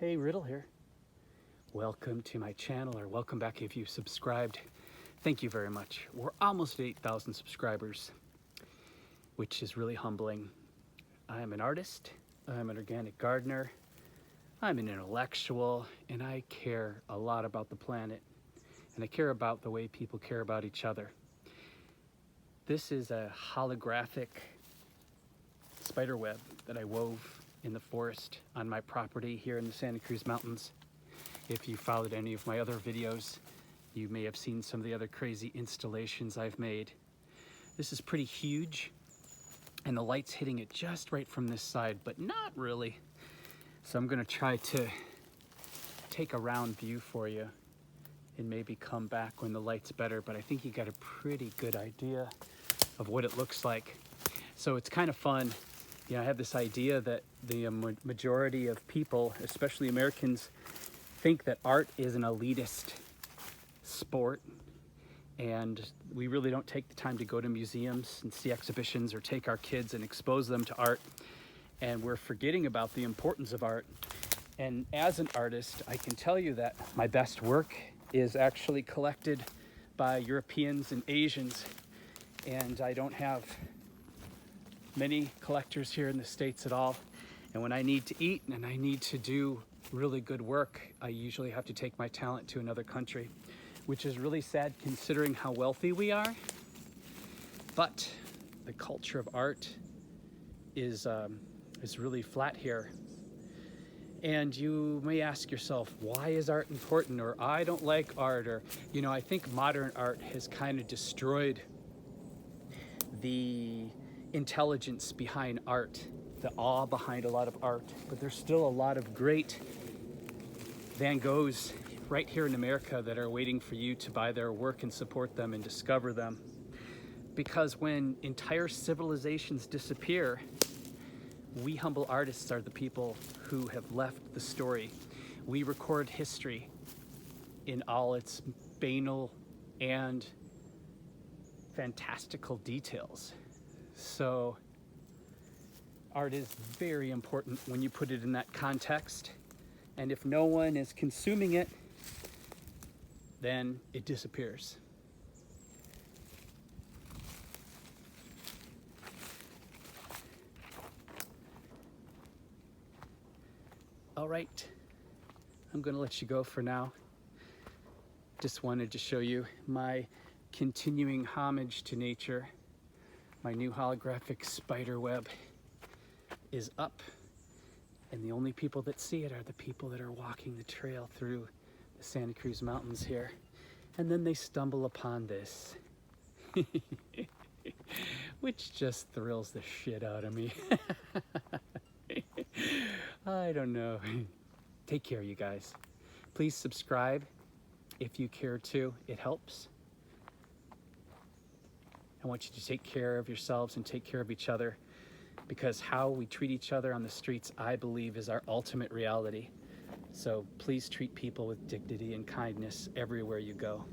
Hey, Riddle here. Welcome to my channel, or welcome back if you subscribed. Thank you very much. We're almost at 8,000 subscribers, which is really humbling. I'm an artist, I'm an organic gardener, I'm an intellectual, and I care a lot about the planet. And I care about the way people care about each other. This is a holographic spider web that I wove in the forest on my property here in the Santa Cruz Mountains. If you followed any of my other videos, you may have seen some of the other crazy installations I've made. This is pretty huge, and the light's hitting it just right from this side, but not really. So I'm gonna try to take a round view for you and maybe come back when the light's better, but I think you got a pretty good idea of what it looks like. So it's kind of fun. You know, I have this idea that the majority of people, especially Americans, think that art is an elitist sport, and we really don't take the time to go to museums and see exhibitions or take our kids and expose them to art, and we're forgetting about the importance of art. And as an artist, I can tell you that my best work is actually collected by Europeans and Asians, and I don't have many collectors here in the States at all. And when I need to eat and I need to do really good work, I usually have to take my talent to another country, which is really sad considering how wealthy we are. But the culture of art is really flat here. And you may ask yourself, why is art important? Or I don't like art, or, you know, I think modern art has kind of destroyed the intelligence behind art, the awe behind a lot of art, but there's still a lot of great Van Goghs right here in America that are waiting for you to buy their work and support them and discover them. Because when entire civilizations disappear, we humble artists are the people who have left the story. We record history in all its banal and fantastical details. So art is very important when you put it in that context, and if no one is consuming it, then it disappears. All right, I'm going to let you go for now. Just wanted to show you my continuing homage to nature. My new holographic spider web is up, and the only people that see it are the people that are walking the trail through the Santa Cruz Mountains here. And then they stumble upon this, which just thrills the shit out of me. I don't know. Take care, you guys. Please subscribe if you care to. It helps. I want you to take care of yourselves and take care of each other, because how we treat each other on the streets, I believe, is our ultimate reality. So please treat people with dignity and kindness everywhere you go.